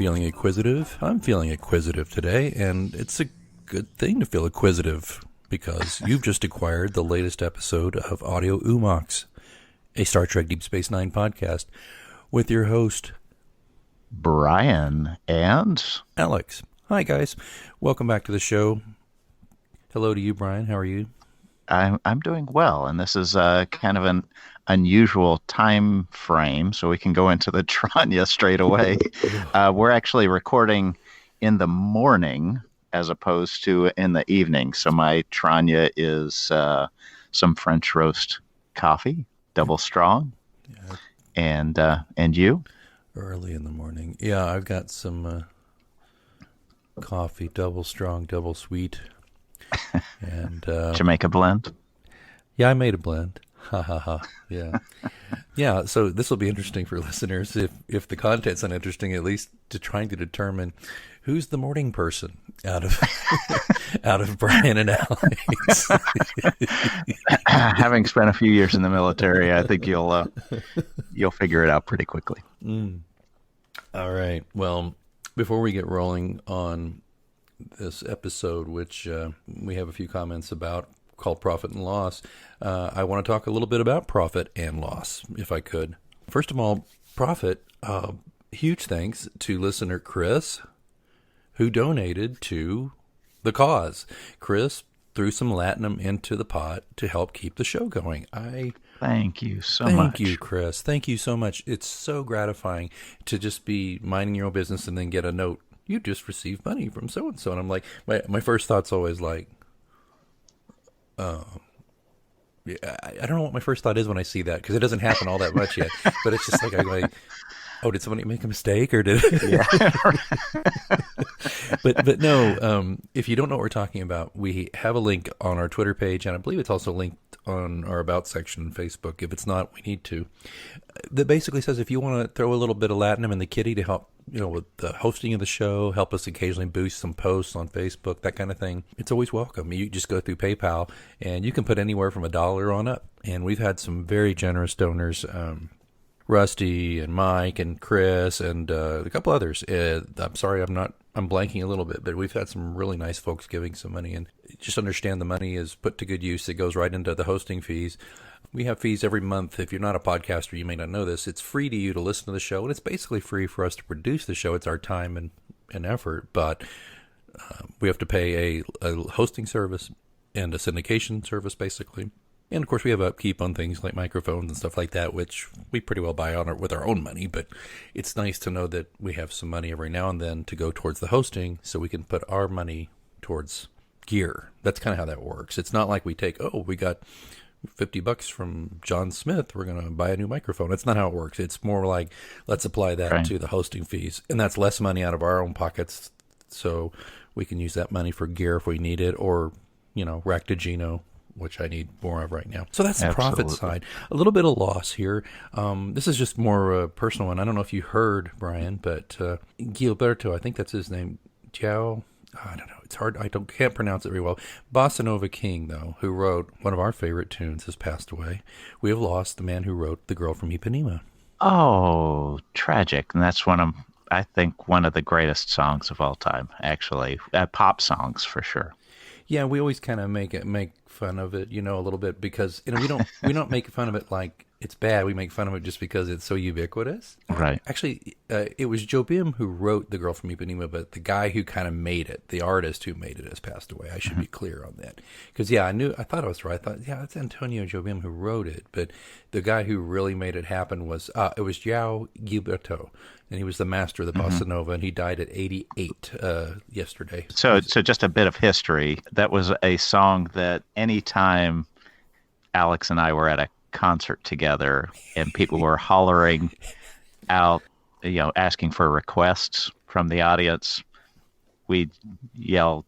Feeling acquisitive? I'm feeling acquisitive today, and it's a good thing to feel acquisitive because you've just acquired the latest episode of Audio Oomox, a Star Trek Deep Space Nine podcast with your host, Brian and Alex. Hi, guys. Welcome back to the show. Hello to you, Brian. How are you? I'm doing well, and this is kind of an unusual time frame, so we can go into the Tranya straight away. We're actually recording in the morning as opposed to in the evening, so my Tranya is some French roast coffee, double strong, yeah. And you? Early in the morning. Yeah, I've got some coffee, double strong, double sweet. And Jamaica blend? Yeah, I made a blend. Ha ha ha. Yeah. Yeah, so this will be interesting for listeners if the content's uninteresting, at least to trying to determine who's the morning person out of out of Brian and Alex. Having spent a few years in the military, I think you'll figure it out pretty quickly. All right. Well, before we get rolling on this episode, which we have a few comments about, called Profit and Loss, I want to talk a little bit about profit and loss, if I could. First of all, profit, huge thanks to listener Chris, who donated to the cause. Chris threw some latinum into the pot to help keep the show going. Thank you so much. Thank you, Chris. Thank you so much. It's so gratifying to just be minding your own business and then get a note. You just received money from so-and-so. And I'm like, my first thought's always like, yeah, I don't know what my first thought is when I see that, because it doesn't happen all that much yet. But it's just like, I'm like, oh, did somebody make a mistake or did it? Yeah. But no, if you don't know what we're talking about, we have a link on our Twitter page, and I believe it's also linked on our About section on Facebook. If it's not, we need to. That basically says if you want to throw a little bit of latinum in the kitty to help, with the hosting of the show, help us occasionally boost some posts on Facebook, that kind of thing, it's always welcome. You just go through PayPal, and you can put anywhere from $1 on up. And we've had some very generous donors, Rusty and Mike and Chris and a couple others. I'm sorry, I'm blanking a little bit, but we've had some really nice folks giving some money, and just understand the money is put to good use. It goes right into the hosting fees. We have fees every month. If you're not a podcaster, you may not know this. It's free to you to listen to the show, and it's basically free for us to produce the show. It's our time and effort, but we have to pay a hosting service and a syndication service, basically. And, of course, we have upkeep on things like microphones and stuff like that, which we pretty well buy with our own money. But it's nice to know that we have some money every now and then to go towards the hosting, so we can put our money towards gear. That's kind of how that works. It's not like we we got $50 from John Smith, we're going to buy a new microphone. That's not how it works. It's more like, let's apply that to the hosting fees. And that's less money out of our own pockets, so we can use that money for gear if we need it, or, raktajino, which I need more of right now. So that's the profit side. A little bit of loss here. This is just more a personal one. I don't know if you heard, Brian, but Gilberto, I think that's his name, João, I don't know. It's hard. Can't pronounce it very well. Bossa Nova King, though, who wrote one of our favorite tunes, has passed away. We have lost the man who wrote The Girl from Ipanema. Oh, tragic. And that's I think one of the greatest songs of all time, actually. Pop songs, for sure. Yeah, we always kind of make fun of it, a little bit, because we don't make fun of it like it's bad. We make fun of it just because it's so ubiquitous. Right. Actually, it was Jobim who wrote The Girl from Ipanema, but the guy who kind of made it, the artist who made it, has passed away. I should be clear on that. Because, I thought I was right. I thought, it's Antonio Jobim who wrote it. But the guy who really made it happen was João Gilberto. And he was the master of the Bossa Nova, and he died at 88 yesterday. So just a bit of history. That was a song that anytime Alex and I were at a concert together and people were hollering out, asking for requests from the audience, we'd yell,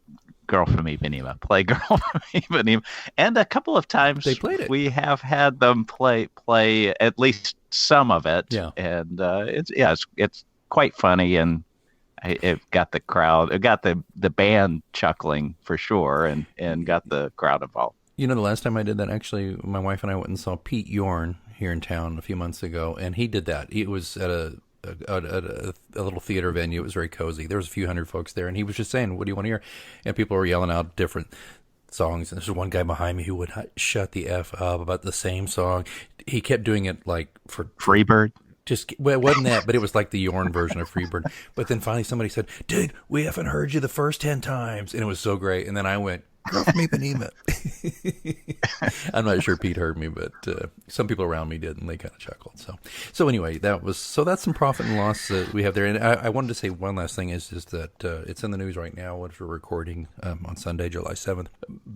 "Girl from Ipanema, play Girl from Ipanema." And a couple of times they played it. We have had them play at least some of it. Yeah. And it's quite funny, and it got the crowd, it got the band chuckling for sure, and got the crowd involved. The last time I did that, actually, my wife and I went and saw Pete Yorn here in town a few months ago, and he did that. It was at a a little theater venue. It was very cozy. There was a few hundred folks there, and he was just saying, "What do you want to hear?" And people were yelling out different songs. And there's one guy behind me who would shut the F up about the same song. He kept doing it like for Freebird. Well, it wasn't that, but it was like the Yorn version of Freebird. But then finally somebody said, "Dude, we haven't heard you the first 10 times." And it was so great. And then I went, "Girl from Ipanema." I'm not sure Pete heard me, but some people around me did, and they kind of chuckled. So anyway, that's some profit and loss that we have there. And I wanted to say one last thing is that it's in the news right now, which we're recording on Sunday, July 7th.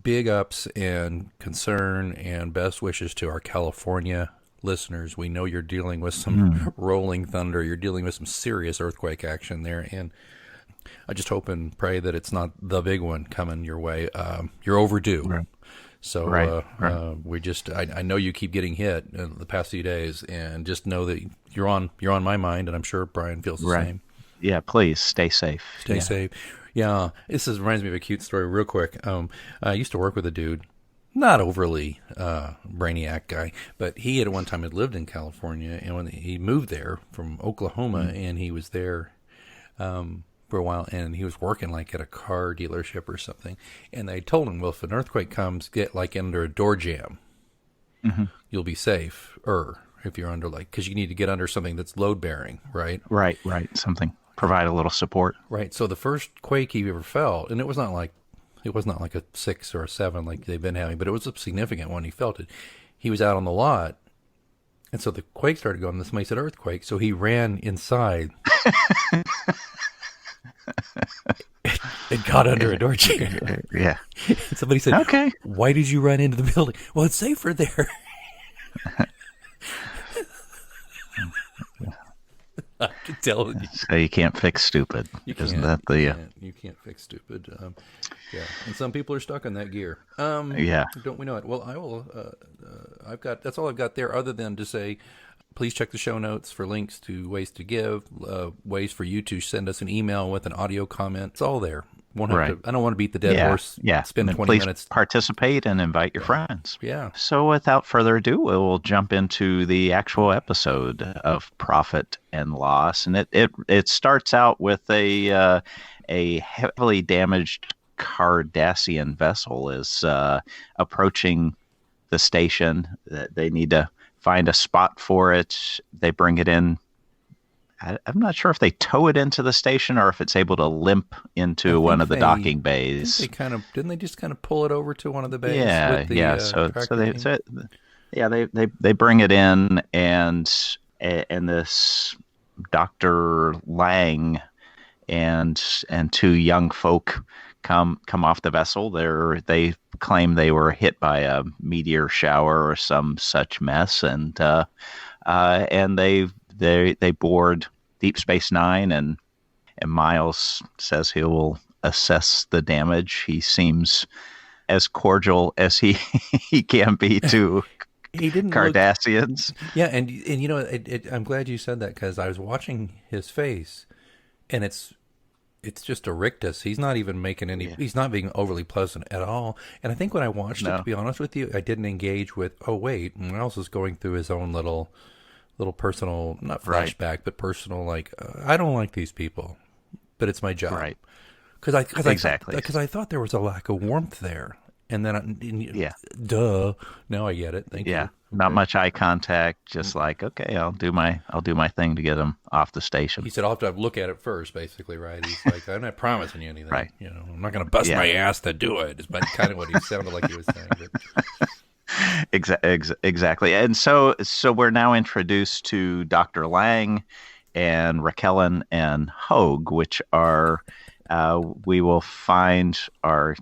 Big ups and concern and best wishes to our California listeners. We know you're dealing with some rolling thunder. You're dealing with some serious earthquake action there, and I just hope and pray that it's not the big one coming your way. You're overdue. Right. So I know you keep getting hit in the past few days, and just know that you're on my mind, and I'm sure Brian feels the same. Yeah, please stay safe. Stay safe. Yeah, reminds me of a cute story real quick. I used to work with a dude, not overly brainiac guy, but he at one time had lived in California, and when he moved there from Oklahoma, and he was there for a while, and he was working like at a car dealership or something, and they told him, well, if an earthquake comes, get like under a door jamb. You'll be safe, if you're under because you need to get under something that's load bearing, right? Right, something, provide a little support. Right. So the first quake he ever felt, and it was not like a 6 or a 7 like they've been having, but it was a significant one. He felt it. He was out on the lot, and so the quake started going. Somebody said earthquake, so he ran inside and got under a door jamb. Yeah. Somebody said, "Okay, why did you run into the building?" Well, it's safer there. I can tell you. So you can't fix stupid. You can't fix stupid. Yeah, and some people are stuck in that gear. Don't we know it? Well, I will. That's all I've got there, other than to say, please check the show notes for links to ways to give, ways for you to send us an email with an audio comment. It's all there. I don't want to beat the dead horse. Yeah. Spend 20 minutes. Participate and invite your friends. Yeah. So without further ado, we'll jump into the actual episode of Profit and Loss. And it starts out with a heavily damaged Cardassian vessel is approaching the station. They need to find a spot for it. They bring it in. I'm not sure if they tow it into the station or if it's able to limp into one of the docking bays. Didn't they just kind of pull it over to one of the bays? They bring it in, and this Dr. Lang and two young folk come off the vessel. They claim they were hit by a meteor shower or some such mess, and they board Deep Space Nine, and Miles says he will assess the damage. He seems as cordial as he can be to Cardassians. And you know, I'm glad you said that, because I was watching his face, and it's just a rictus. He's not even making any. He's not being overly pleasant at all. And I think when I watched it, to be honest with you, I didn't engage with. Oh wait, Miles is going through his own little personal, not flashback, but personal, I don't like these people, but it's my job. Right. Because I thought there was a lack of warmth there. And then, now I get it. Thank you. Yeah, not much eye contact, just okay, I'll do my thing to get him off the station. He said, I'll have to look at it first, basically, right? He's like, I'm not promising you anything. Right. You know, I'm not going to bust my ass to do it. It's kind of what he sounded like he was saying. But. Exactly. And so we're now introduced to Dr. Lang and Raquelin and Hogue, which are, we will find are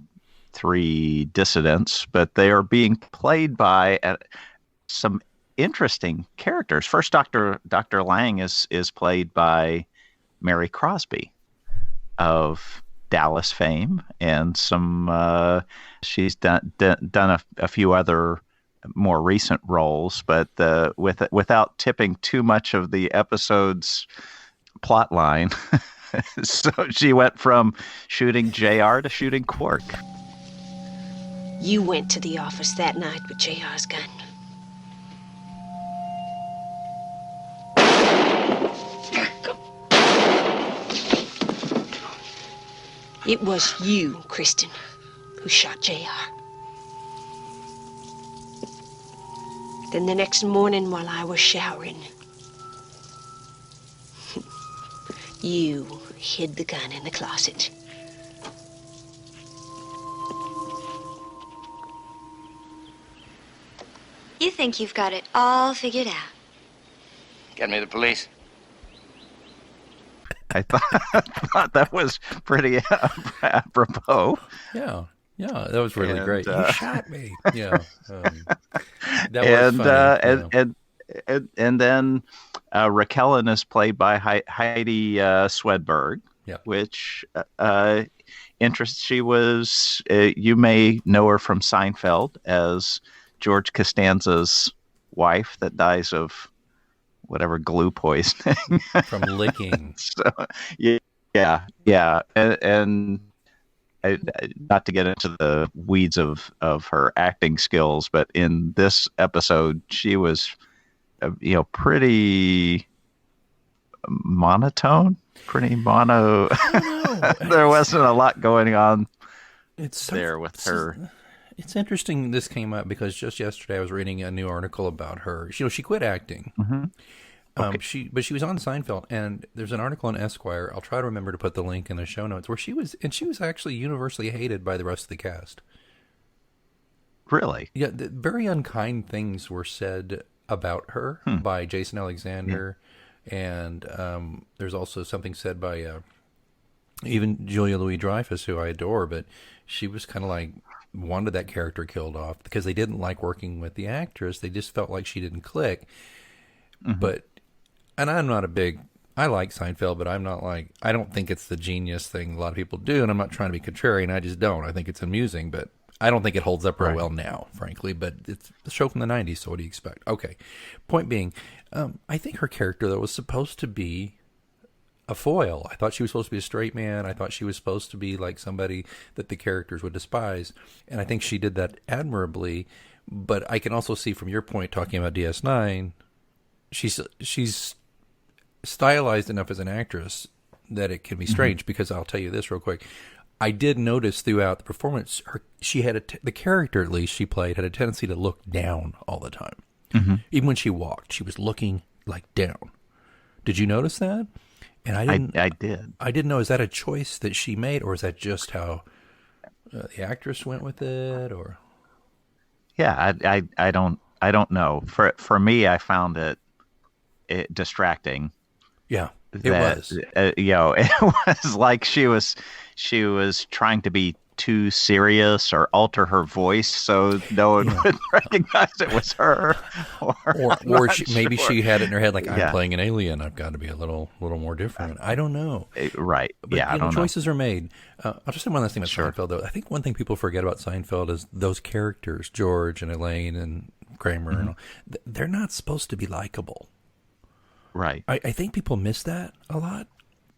3 dissidents, but they are being played by some interesting characters. First, Dr. Lang is played by Mary Crosby of Dallas fame, and she's done a few other more recent roles, but without tipping too much of the episode's plot line. So she went from shooting JR to shooting Quark. You went to the office that night with JR's gun. It was you, Kristen, who shot J.R. Then the next morning while I was showering, you hid the gun in the closet. You think you've got it all figured out. Get me the police. I thought that was pretty apropos. Yeah, that was really And, great. You shot me. Yeah, that was funny. And then Raquelin is played by Heidi Swedberg, which she was. You may know her from Seinfeld as George Costanza's wife that dies of whatever glue poisoning from licking. So, yeah, and not to get into the weeds of her acting skills, but in this episode, she was, pretty monotone, pretty mono. There wasn't a lot going on there with her. It's interesting this came up because just yesterday I was reading a new article about her. She quit acting. Mm-hmm. Okay. She was on Seinfeld, and there's an article in Esquire. I'll try to remember to put the link in the show notes where she was actually universally hated by the rest of the cast. Really? Yeah, very unkind things were said about her by Jason Alexander, and there's also something said by even Julia Louis-Dreyfus, who I adore, but she was kind of like wanted that character killed off because they didn't like working with the actress. They just felt like she didn't click. Mm-hmm. And I'm not I like Seinfeld, but I don't think it's the genius thing a lot of people do, and I'm not trying to be contrarian. I just don't. I think it's amusing, but I don't think it holds up real well now, frankly, but it's a show from the 90s, so what do you expect? Okay. Point being, I think her character, though, was supposed to be a foil. I thought she was supposed to be a straight man. I thought she was supposed to be like somebody that the characters would despise. And I think she did that admirably. But I can also see from your point talking about DS9, she's stylized enough as an actress that it can be strange because I'll tell you this real quick. I did notice throughout the performance, she had the character at least she played had a tendency to look down all the time. Mm-hmm. Even when she walked, she was looking like down. Did you notice that? And I did. I didn't know. Is that a choice that she made, or is that just how the actress went with it? Or yeah, I don't know. For me, I found it distracting. Yeah, it was. It was like she was trying to be too serious or alter her voice so no one would recognize it was her. Or maybe she had it in her head like, I'm playing an alien. I've got to be a little more different. I don't know. Right. But, I don't know. Choices are made. I'll just say one last thing about Seinfeld, though. I think one thing people forget about Seinfeld is those characters, George and Elaine and Kramer, and all, they're not supposed to be likable. Right. I think people miss that a lot.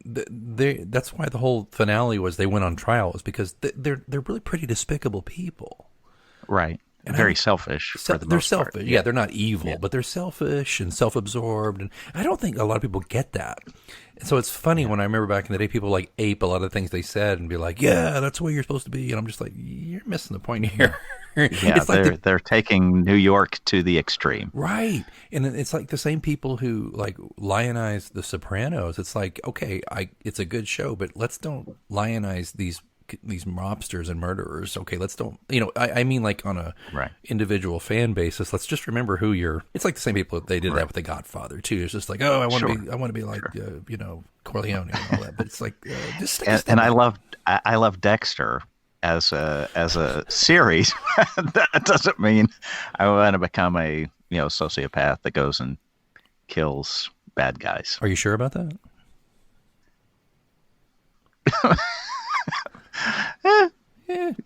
That's why the whole finale was they went on trial, is because they're really pretty despicable people. Right. And very selfish. They're selfish. Part. Yeah, they're not evil, but they're selfish and self-absorbed. And I don't think a lot of people get that. And so it's funny when I remember back in the day, people like ape a lot of things they said and be like, yeah, that's the way you're supposed to be. And I'm just like, you're missing the point here. Yeah, it's they're taking New York to the extreme. Right. And it's like the same people who like lionize The Sopranos. It's like, okay, it's a good show, but let's don't lionize these mobsters and murderers. Okay, let's don't, I mean like on a individual fan basis, let's just remember who it's like the same people they did that with The Godfather too. It's just like, oh, I want to be like, Corleone and all that. But it's like, just and I love Dexter as a series. That doesn't mean I want to become a sociopath that goes and kills bad guys. Are you sure about that?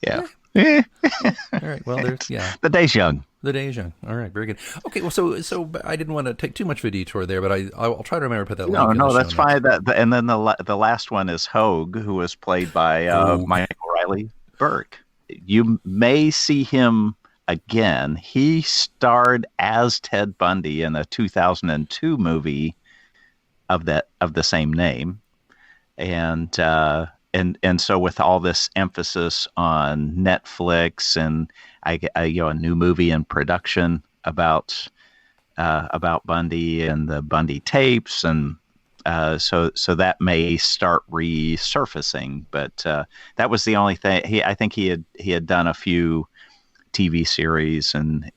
Yeah. All right. Well, the day's young. The day's young. All right. Very good. Okay. Well, so I didn't want to take too much of a detour there, but I'll try to remember to put that. No, that's fine. And then the last one is Hogue, who was played by Michael Riley Burke. You may see him again. He starred as Ted Bundy in a 2002 movie of the same name, and and so with all this emphasis on Netflix and a new movie in production about Bundy and the Bundy tapes, and so that may start resurfacing. But that was the only thing. I think he had done a few TV series and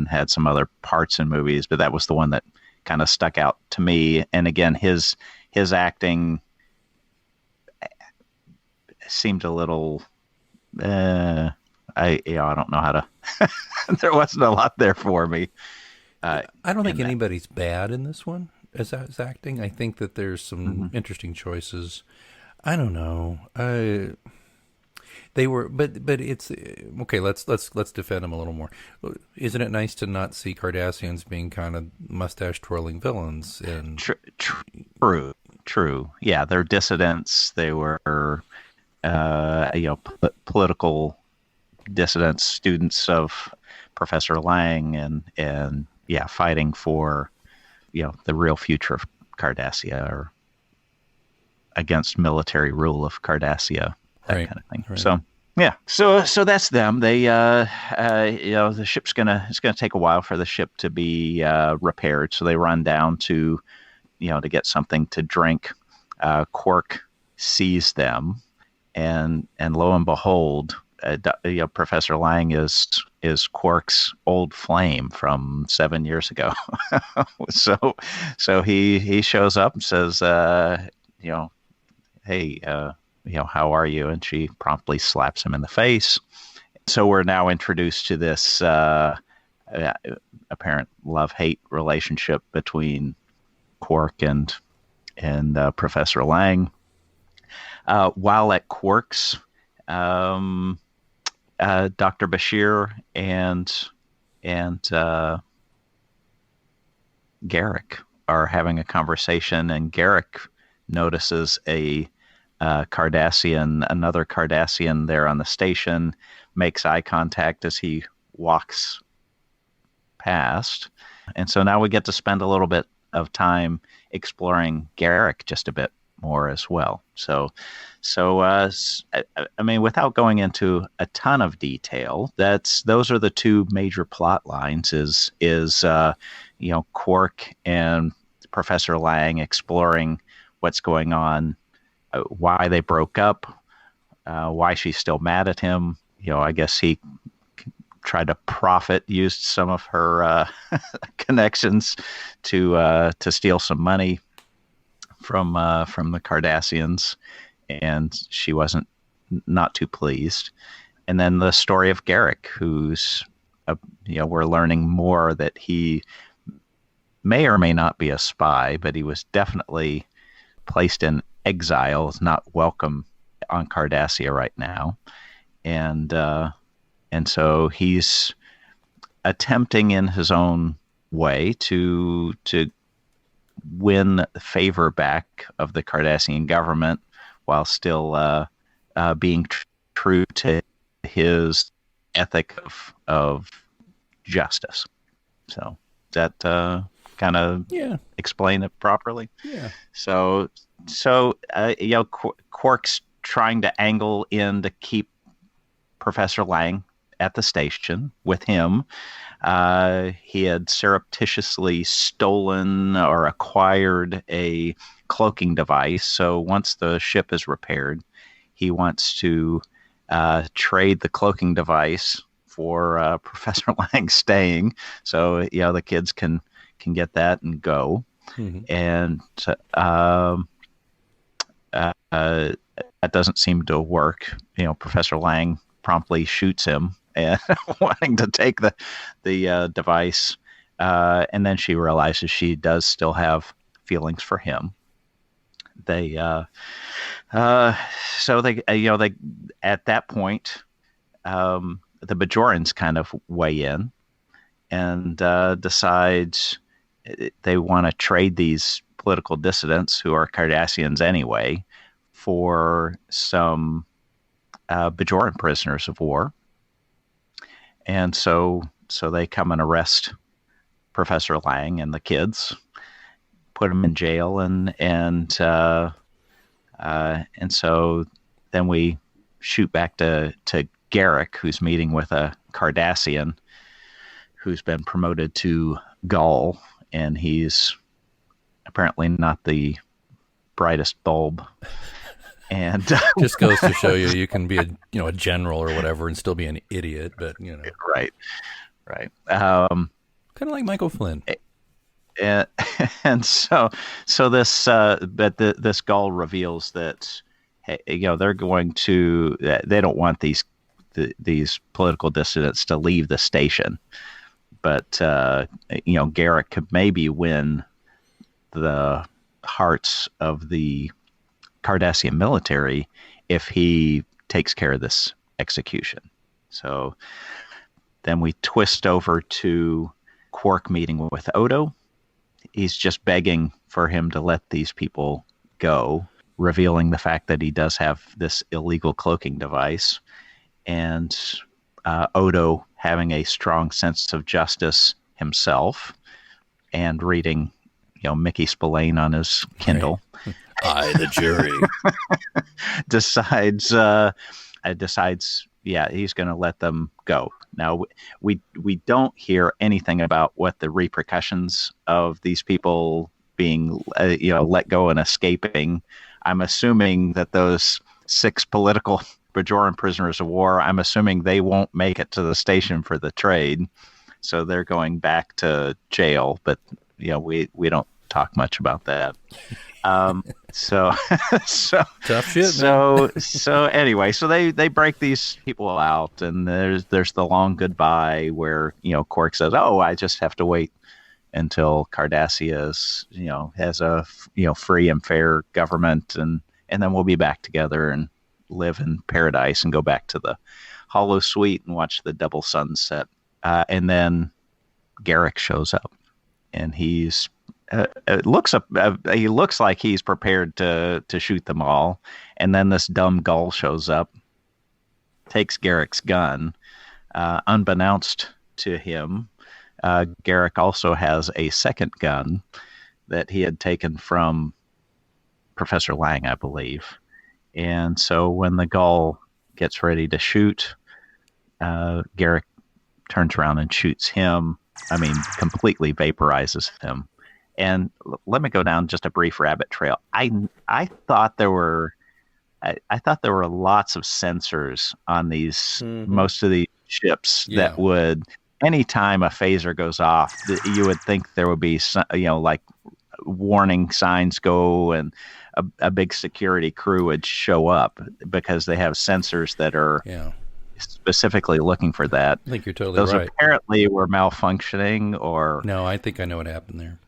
had some other parts in movies, but that was the one that kind of stuck out to me. And again, his acting seemed a little. I don't know how to. There wasn't a lot there for me. I don't think anybody's bad in this one as acting. I think that there's some interesting choices. I don't know. They were, but it's okay. Let's defend them a little more. Isn't it nice to not see Cardassians being kind of mustache twirling villains? And true. Yeah, they're dissidents. They were, political dissidents, students of Professor Lang, and yeah, fighting for, the real future of Cardassia, or against military rule of Cardassia, that kind of thing. Right. So yeah, so that's them. They, the ship's it's gonna take a while for the ship to be repaired. So they run down to, to get something to drink. Quark sees them, and lo and behold, Professor Lang is Quark's old flame from 7 years ago. so he shows up and says, hey, how are you? And she promptly slaps him in the face. So we're now introduced to this apparent love-hate relationship between Quark and Professor Lang. While at Quark's, Dr. Bashir and Garak are having a conversation, and Garak notices another Cardassian there on the station, makes eye contact as he walks past. And so now we get to spend a little bit of time exploring Garak just a bit more as well. So I mean, without going into a ton of detail, those are the two major plot lines. Is Quark and Professor Lang exploring what's going on, why they broke up, why she's still mad at him. I guess he tried to used some of her connections to steal some money from the Cardassians, and she wasn't not too pleased. And then the story of Garak, who's we're learning more that he may or may not be a spy, but he was definitely placed in exile, is not welcome on Cardassia right now, and so he's attempting in his own way to win favor back of the Cardassian government, while still being true to his ethic of justice. So that kind of explain it properly. Yeah. So Quark's trying to angle in to keep Professor Lang at the station with him. He had surreptitiously stolen or acquired a cloaking device. So once the ship is repaired, he wants to trade the cloaking device for Professor Lang staying. So the kids can get that and go. Mm-hmm. And that doesn't seem to work. Professor Lang promptly shoots him, and wanting to take the device, and then she realizes she does still have feelings for him. They so they at that point, the Bajorans kind of weigh in and decide they want to trade these political dissidents, who are Cardassians anyway, for some Bajoran prisoners of war. And so they come and arrest Professor Lang and the kids, put them in jail, and so then we shoot back to Garak, who's meeting with a Cardassian who's been promoted to Gull, and he's apparently not the brightest bulb. And just goes to show you can be a general or whatever and still be an idiot, but right. Kind of like Michael Flynn. And so this but this Gull reveals that, hey, they're going to, they don't want these political dissidents to leave the station, but Garak could maybe win the hearts of the Cardassian military if he takes care of this execution. So then we twist over to Quark meeting with Odo. He's just begging for him to let these people go, revealing the fact that he does have this illegal cloaking device. And Odo, having a strong sense of justice himself and reading, Mickey Spillane on his Kindle. Right. I, the jury. decides, he's going to let them go. Now, we don't hear anything about what the repercussions of these people being, let go and escaping. I'm assuming that those 6 political Bajoran prisoners of war, I'm assuming they won't make it to the station for the trade. So they're going back to jail, but, we don't talk much about that. So tough shit. So anyway, so they break these people out, and there's the long goodbye where Quark says, "Oh, I just have to wait until Cardassia is has a free and fair government, and then we'll be back together and live in paradise and go back to the Hollow Suite and watch the double sunset." And then Garak shows up, and he's he looks like he's prepared to shoot them all, and then this dumb Gull shows up, takes Garak's gun. Unbeknownst to him, Garak also has a second gun that he had taken from Professor Lang, I believe. And so when the Gull gets ready to shoot, Garak turns around and shoots him. Completely vaporizes him. And let me go down just a brief rabbit trail. I thought there were lots of sensors on these most of these ships that would, anytime a phaser goes off, you would think there would be like warning signs go, and a big security crew would show up because they have sensors that are specifically looking for that. I think you're totally right. Those apparently were malfunctioning, or no, I think I know what happened there.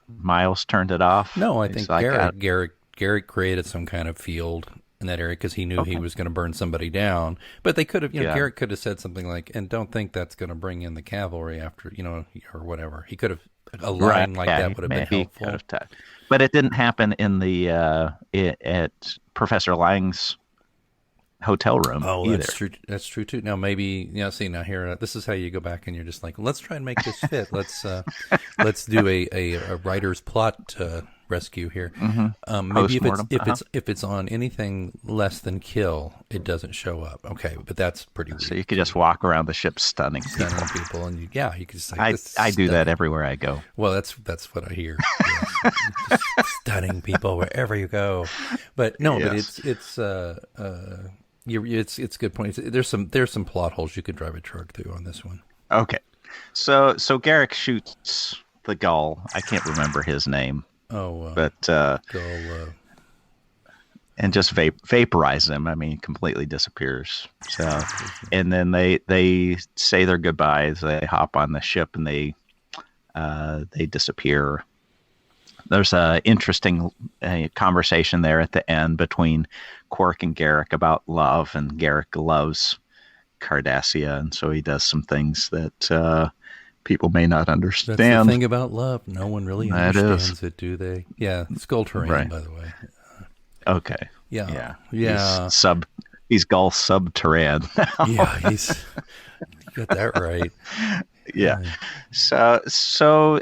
Miles turned it off. No, I think Garak created some kind of field in that area because he knew he was going to burn somebody down. But they could have, Garak could have said something like, "And don't think that's going to bring in the cavalry after, or whatever." He could have, a line that would have been helpful. But it didn't happen in the at Professor Lang's hotel room. Oh, either. That's true. That's true too. Now maybe see now here this is how you go back and you're just like, let's try and make this fit. Let's do a writer's plot rescue here. Maybe if it's on anything less than kill, it doesn't show up. Okay, but that's pretty weird. So you could just walk around the ship stunning people, and you could just like, I do that everywhere I go. Well, that's what I hear. Just stunning people wherever you go. But no, but it's a good point. There's some plot holes you could drive a truck through on this one. Okay, so Garak shoots the Gull. I can't remember his name. But Gull, and just vaporize him. Completely disappears. So, and then they say their goodbyes. They hop on the ship and they disappear. There's a interesting conversation there at the end between Quark and Garak about love, and Garak loves Cardassia, and so he does some things that people may not understand. That's the thing about love. No one really understands it, do they? Yeah, Skull Terrain, by the way. Okay. Yeah. He's Gull Subterran. Yeah, you got that right. Yeah. So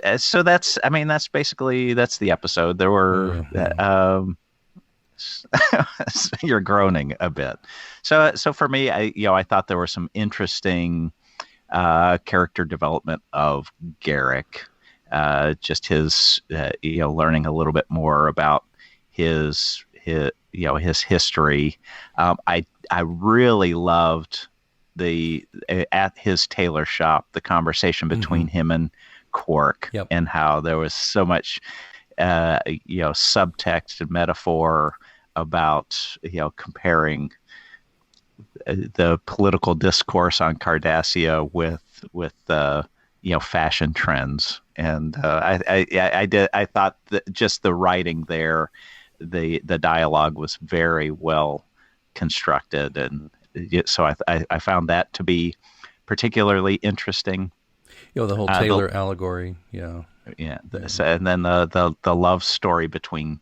that's, that's basically, that's the episode. There were, you're groaning a bit. So for me, I thought there was some interesting character development of Garak, just his, learning a little bit more about his history. I really loved at his tailor shop, the conversation between him and Quark, and how there was so much subtext and metaphor about comparing the political discourse on Cardassia with fashion trends. And I thought that just the writing there, the dialogue was very well constructed, and so I found that to be particularly interesting. The whole Taylor allegory, and then the love story between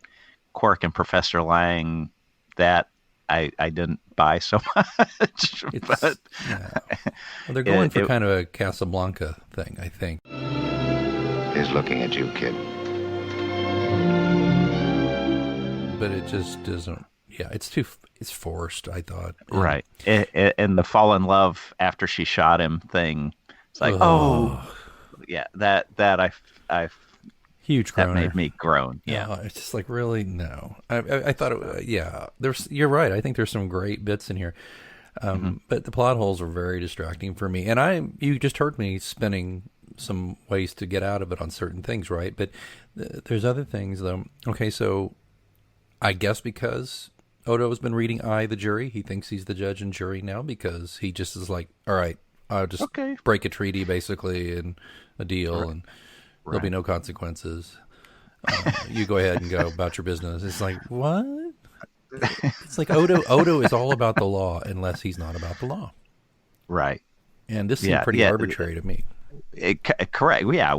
Quark and Professor Lang, that I didn't buy so much. But they're going for kind of a Casablanca thing, I think. He's looking at you, kid. But it just doesn't. Yeah, it's forced, I thought. Right. And the fall in love after she shot him thing. It's like, that I huge groaner. That made me groan. Yeah. No, it's just like, really? No. I thought you're right. I think there's some great bits in here. But the plot holes were very distracting for me. And you just heard me spinning some ways to get out of it on certain things, right? But there's other things, though. Okay, so I guess because Odo has been reading I, the jury, he thinks he's the judge and jury now, because he just is like, all right, I'll just break a treaty, basically, and a deal, and there'll be no consequences. You go ahead and go about your business. It's like, what? It's like Odo is all about the law unless he's not about the law. Right. And this seemed pretty arbitrary to me. Correct. Yeah.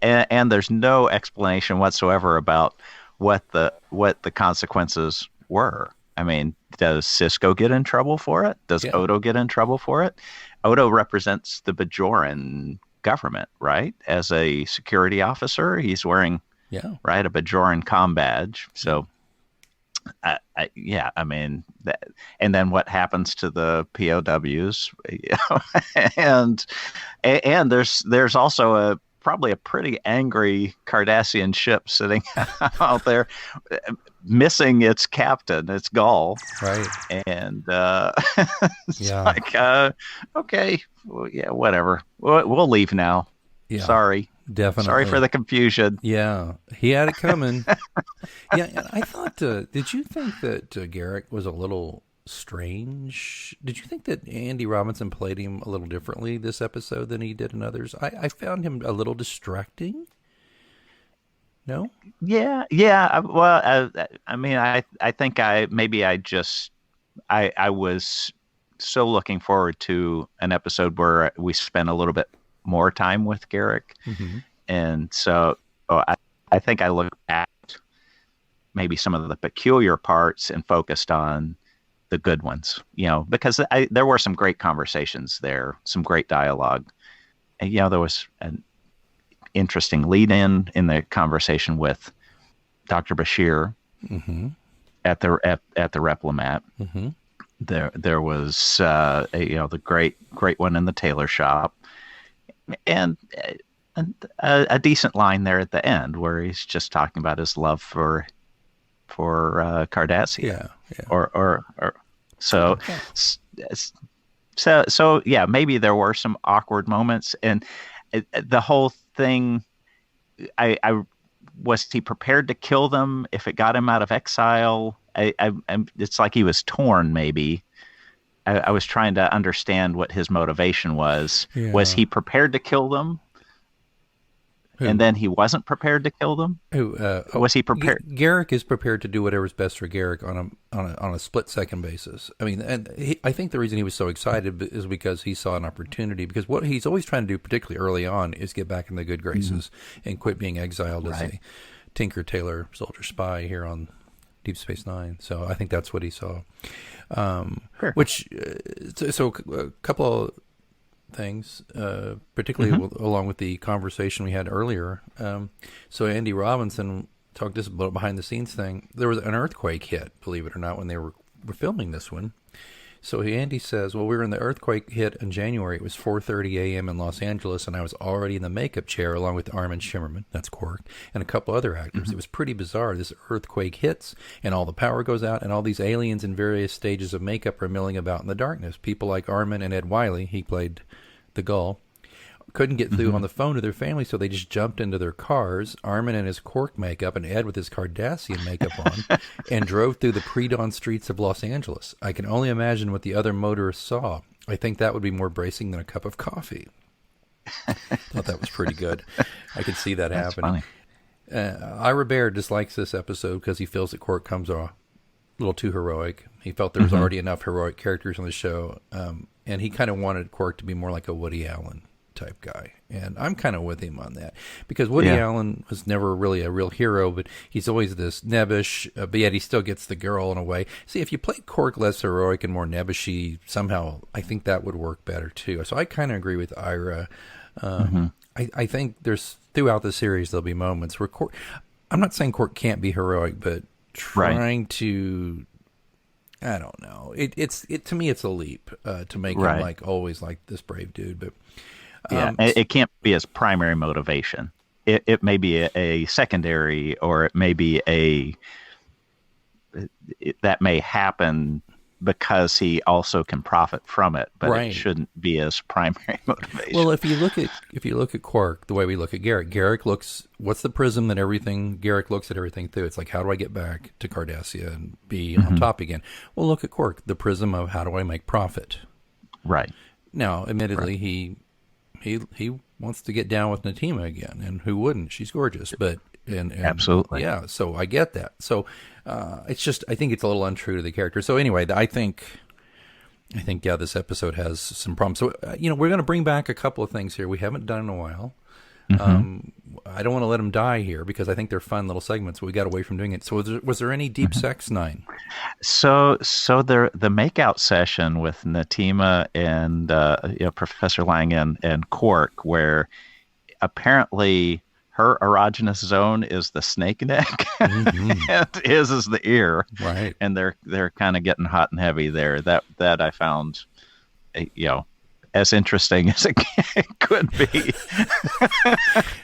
And there's no explanation whatsoever about what the consequences were. I mean, does Cisco get in trouble for it? Does Odo get in trouble for it? Odo represents the Bajoran government, right? As a security officer, he's wearing a Bajoran comm badge. So, I mean, and then what happens to the POWs? And there's also probably a pretty angry Cardassian ship sitting out there, missing its captain, its Gull. Right. And it's like, okay, well, whatever. We'll leave now. Yeah, sorry. Definitely. Sorry for the confusion. Yeah, he had it coming. And I thought, did you think that Garak was a little strange? Did you think that Andy Robinson played him a little differently this episode than he did in others? I found him a little distracting. No? Yeah. Well, I mean, I think I was so looking forward to an episode where we spent a little bit more time with Garak. And so I think I looked at maybe some of the peculiar parts and focused on the good ones, because there were some great conversations there, some great dialogue. And, there was an interesting lead in the conversation with Dr. Bashir at the Replimat. There was the great one in the tailor shop, and a decent line there at the end where he's just talking about his love for Cardassia. So maybe there were some awkward moments, and the whole thing. I was he prepared to kill them if it got him out of exile? It's like he was torn. Maybe I was trying to understand what his motivation was. Yeah. Was he prepared to kill them? And then he wasn't prepared to kill them. Was he prepared? Garak is prepared to do whatever's best for Garak on a split second basis. I mean, I think the reason he was so excited is because he saw an opportunity. Because what he's always trying to do, particularly early on, is get back in the good graces and quit being exiled as a Tinker Tailor soldier spy here on Deep Space Nine. So I think that's what he saw. Sure. Which so a couple of things, particularly along with the conversation we had earlier. So Andy Robinson talk this about behind the scenes thing. There was an earthquake hit, believe it or not, when they were filming this one. So Andy says, well, we were in the earthquake hit in January. It was 4:30 a.m. in Los Angeles, and I was already in the makeup chair along with Armin Shimmerman, that's Quark, and a couple other actors. It was pretty bizarre. This earthquake hits, and all the power goes out, and all these aliens in various stages of makeup are milling about in the darkness. People like Armin and Ed Wiley, he played the Gull, couldn't get through on the phone to their family, so they just jumped into their cars, Armin in his Quark makeup and Ed with his Cardassian makeup on, and drove through the pre-dawn streets of Los Angeles. I can only imagine what the other motorists saw. I think that would be more bracing than a cup of coffee. Thought that was pretty good. I could see that happening. Ira Bear dislikes this episode because he feels that Quark comes off a little too heroic. He felt there was already enough heroic characters on the show, and he kind of wanted Quark to be more like a Woody Allen type guy, and I'm kind of with him on that, because Woody Allen was never really a real hero, but he's always this nebbish, but yet he still gets the girl in a way. See, if you played Quark less heroic and more nebbishy, somehow I think that would work better too. So I kind of agree with Ira. I think there's, throughout the series, there'll be moments where Quark, I'm not saying Quark can't be heroic, but trying to, I don't know, it to me it's a leap to make him like always like this brave dude, but it can't be his primary motivation. It may be a secondary, or it may be that may happen because he also can profit from it, but it shouldn't be his primary motivation. Well, if you look at Quark the way we look at Garrick looks, what's the prism that Garrick looks at everything through? It's like, how do I get back to Cardassia and be on top again? Well, look at Quark, the prism of how do I make profit? Right. Now, admittedly, he wants to get down with Natima again, and who wouldn't? She's gorgeous, but and absolutely, yeah. So I get that. So it's just, I think it's a little untrue to the character. So anyway, I think this episode has some problems. So we're going to bring back a couple of things here we haven't done in a while. I don't want to let them die here because I think they're fun little segments. But we got away from doing it. So was there any deep sex, Nine? So the makeout session with Natima and Professor Lang and Quark, where apparently her erogenous zone is the snake neck, and his is the ear, right? And they're kind of getting hot and heavy there. That I found, as interesting as it could be.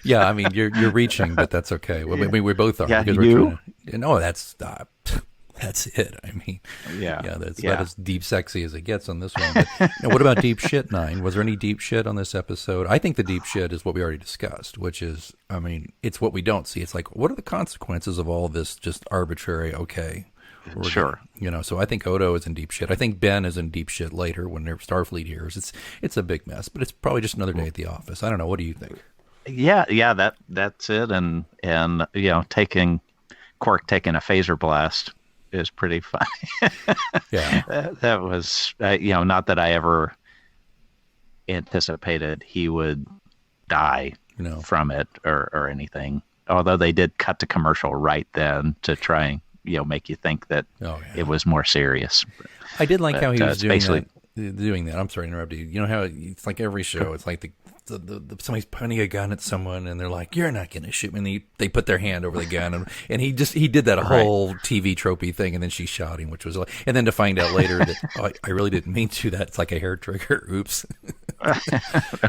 Yeah, I mean, you're reaching, but that's okay. Well, we both are. Yeah, because we're trying to, that's it. I mean, that's about as deep sexy as it gets on this one. But, what about deep shit, Nine? Was there any deep shit on this episode? I think the deep shit is what we already discussed, which is, I mean, it's what we don't see. It's like, what are the consequences of all this just arbitrary, okay. Sure. So I think Odo is in deep shit. I think Ben is in deep shit later when their Starfleet hears. It's a big mess, but it's probably just another day at the office. I don't know. What do you think? Yeah, that's it. And Quark taking a phaser blast is pretty funny. Yeah. That was, not that I ever anticipated he would die from it or anything. Although they did cut to commercial right then to try and make you think that it was more serious. I did like how he was doing that. I'm sorry to interrupt you. You know how it's like every show. It's like the somebody's pointing a gun at someone and they're like, "You're not going to shoot me." And they put their hand over the gun, and he did that whole TV tropey thing, and then she shot him, which was like, and then to find out later that I really didn't mean to. That's like a hair trigger. Oops.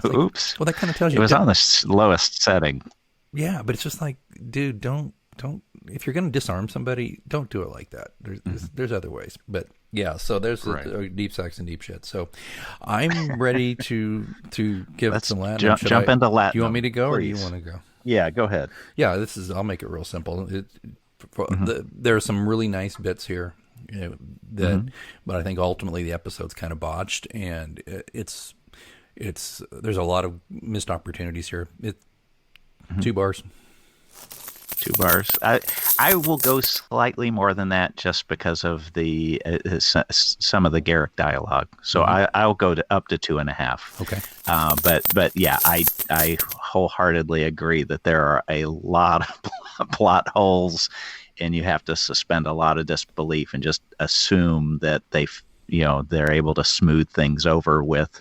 Oops. Well, that kind of tells you it was on the lowest setting. Yeah, but it's just like, dude, don't. If you're going to disarm somebody, don't do it like that. There's other ways. But yeah, so there's a deep sex and deep shit. So I'm ready to give some Latin. Jump into Latin. Do you want me to go, please. or do you want to go? Yeah, go ahead. Yeah, I'll make it real simple. There are some really nice bits here but I think ultimately the episode's kind of botched, and it's there's a lot of missed opportunities here. 2 bars. 2 bars. I will go slightly more than that just because of the some of the Garak dialogue. So I'll go up to 2.5. Okay. But yeah, I wholeheartly agree that there are a lot of plot holes, and you have to suspend a lot of disbelief and just assume that they're able to smooth things over with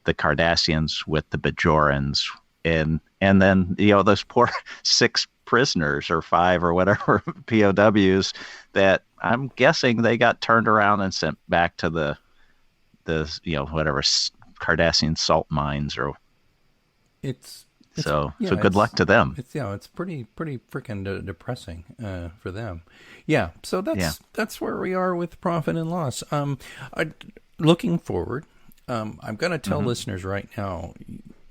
the Cardassians, with the Bajorans, and then those poor 6 prisoners or 5 or whatever POWs that I'm guessing they got turned around and sent back to the whatever Cardassian salt mines or. So good luck to them. It's pretty freaking depressing for them. Yeah, so that's where we are with profit and loss. Looking forward, I'm going to tell listeners right now,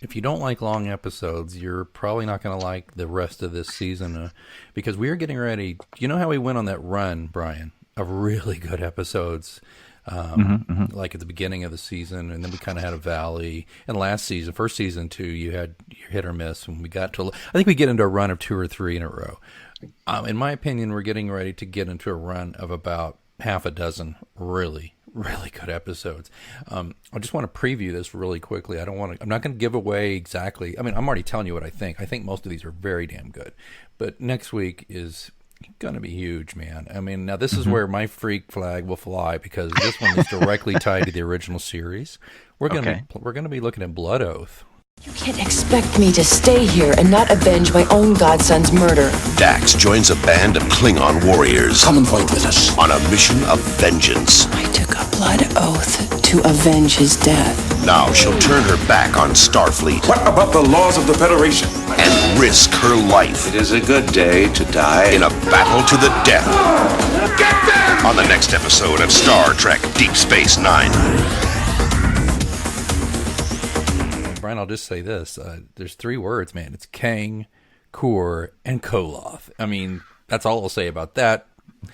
if you don't like long episodes, you're probably not going to like the rest of this season because we are getting ready. You know how we went on that run, Brian, of really good episodes. Like at the beginning of the season, and then we kind of had a valley. And last season, first season too, you had your hit or miss. When we got to, I think we get into a run of 2 or 3 in a row. In my opinion, we're getting ready to get into a run of about half a dozen really good episodes. I just want to preview this really quickly. I'm not going to give away exactly. I mean, I'm already telling you what I think. I think most of these are very damn good, but next week is gonna be huge, man. I mean, now this is where my freak flag will fly because this one is directly tied to the original series. We're gonna be looking at Blood Oath. You can't expect me to stay here and not avenge my own godson's murder. Dax joins a band of Klingon warriors. Come and fight with us. On a mission of vengeance. I took a blood oath to avenge his death. Now she'll turn her back on Starfleet. What about the laws of the Federation? And risk her life. It is a good day to die in a battle to the death. Get them! On the next episode of Star Trek Deep Space Nine. Brian, I'll just say this. There's 3 words, man. It's Kang, Kur, and Koloth. I mean, that's all I'll say about that.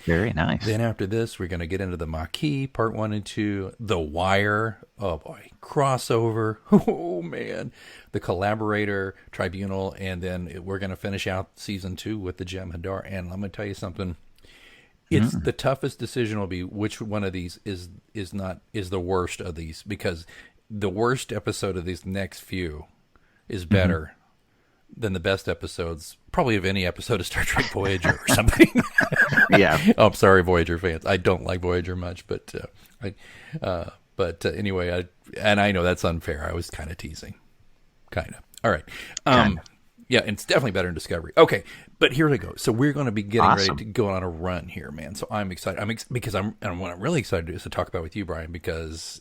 Very nice. Then after this, we're going to get into the Maquis, part 1 and 2, The Wire, oh boy, crossover, oh man, The Collaborator, Tribunal, and then we're going to finish out season 2 with the Jem'Hadar. And I'm going to tell you something. It's the toughest decision will be which one of these is the worst of these, because the worst episode of these next few is better than the best episodes, probably of any episode of Star Trek Voyager or something. Yeah. Oh, I'm sorry, Voyager fans. I don't like Voyager much, but anyway, I know that's unfair. I was kind of teasing. Kind of. All right. Yeah, and it's definitely better in Discovery. Okay, but here we go. So we're going to be getting ready to go on a run here, man. So I'm excited. And what I'm really excited to do is to talk about with you, Brian, because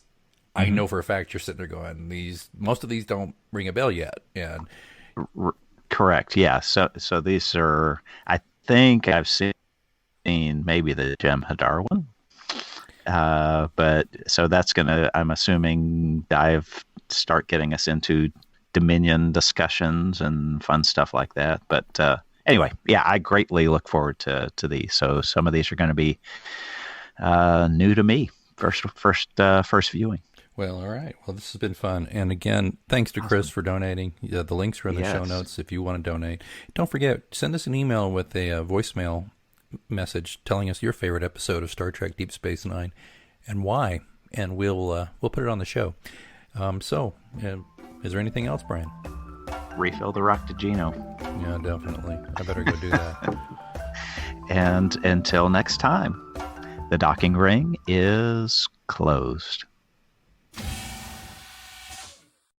I know for a fact you're sitting there going, most of these don't ring a bell yet, and correct, yeah. So these are, I think I've seen maybe the Jem'Hadar one, but so that's gonna, I'm assuming, start getting us into Dominion discussions and fun stuff like that. But anyway, yeah, I greatly look forward to these. So some of these are going to be new to me, first viewing. Well, all right. Well, this has been fun. And again, thanks to Chris for donating. Yeah, the links are in the show notes if you want to donate. Don't forget, send us an email with a voicemail message telling us your favorite episode of Star Trek Deep Space Nine and why, and we'll put it on the show. Is there anything else, Brian? Refill the raktajino. Yeah, definitely. I better go do that. And until next time, the docking ring is closed.